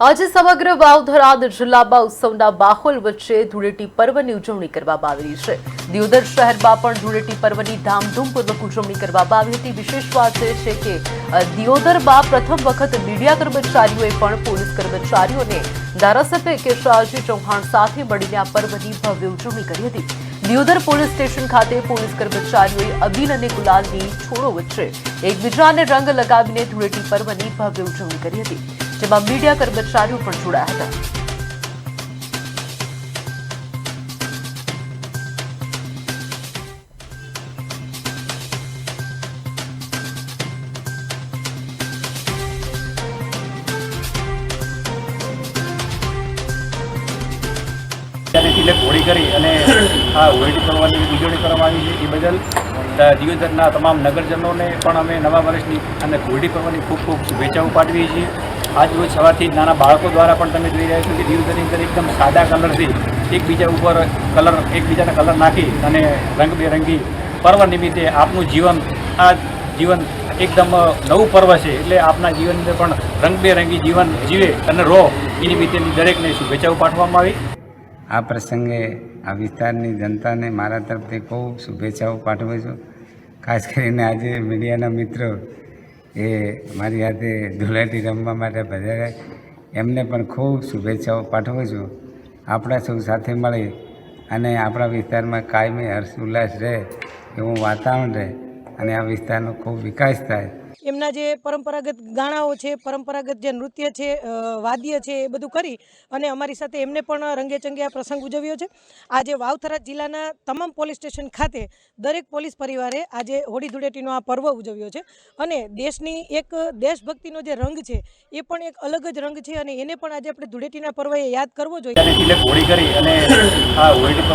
આજે સમગ્ર વાવથરાદ જિલ્લામાં ઉત્સવના માહોલ વચ્ચે ધૂળેટી પર્વની ઉજવણી કરવામાં આવી રહી છે। દિયોદર શહેરમાં પણ ધૂળેટી પર્વની ધામધૂમપૂર્વક ઉજવણી કરવામાં આવી હતી। વિશેષ વાત એ છે કે દિયોદરમાં પ્રથમ વખત મીડિયા કર્મચારીઓએ પણ પોલીસ કર્મચારીઓને ધારાસભ્ય કેશવજી ચૌહાણ સાથે મળીને આ પર્વની ભવ્ય ઉજવણી કરી હતી। દિયોદર પોલીસ સ્ટેશન ખાતે પોલીસ કર્મચારીઓએ અબીલ અને ગુલાલની છોડો વચ્ચે એકબીજાને રંગ લગાવીને ધૂળેટી પર્વની ભવ્ય ઉજવણી કરી હતી, જેમાં મીડિયા કર્મચારીઓ પણ જોડાયા હતા। હોળી કરી અને આ હોળી કરવાની ઉજવણી કરવામાં આવી છે। એ બદલ દિયોદરના તમામ નગરજનોને પણ અમે નવા વર્ષની અને હોળી કરવાની ખૂબ ખૂબ શુભેચ્છાઓ પાઠવીએ છીએ। આજ રોજ સવારથી જ નાના બાળકો દ્વારા પણ તમે જોઈ રહ્યા છો કે દિયોદરની અંદર એકદમ સાદા કલરથી એકબીજાના કલર નાખી અને રંગબેરંગી પર્વ નિમિત્તે આપનું જીવન એકદમ નવું પર્વ છે, એટલે આપના જીવનની અંદર પણ રંગબેરંગી જીવન જીવે અને રહો એ નિમિત્તેની દરેકને શુભેચ્છાઓ પાઠવવામાં આવી। આ પ્રસંગે આ વિસ્તારની જનતાને મારા તરફથી ખૂબ શુભેચ્છાઓ પાઠવું છું। ખાસ કરીને આજે મીડિયાના મિત્રો એ મારી સાથે ધૂળેટી રમવા માટે પધાર્યા, એમને પણ ખૂબ શુભેચ્છાઓ પાઠવું છું। આપણા સૌ સાથે મળી અને આપણા વિસ્તારમાં કાયમી હર્ષ ઉલ્લાસ રહે એવું વાતાવરણ રહે અને આ વિસ્તારનો ખૂબ વિકાસ થાય। એમના જે પરંપરાગત ગાણાઓ છે, પરંપરાગત જે નૃત્ય છે, વાદ્ય છે, એ બધું કરી અને અમારી સાથે એમને પણ રંગેચંગે આ પ્રસંગ ઉજવ્યો છે। આજે વાવથરા જિલ્લાના તમામ પોલીસ સ્ટેશન ખાતે દરેક પોલીસ પરિવારે આજે હોળી ધૂળેટીનો આ પર્વ ઉજવ્યો છે અને દેશની એક દેશભક્તિનો જે રંગ છે એ પણ એક અલગ જ રંગ છે અને એને પણ આજે આપણે ધૂળેટીના પર્વએ યાદ કરવો જોઈએ। હોળી કરી અને આ હોળી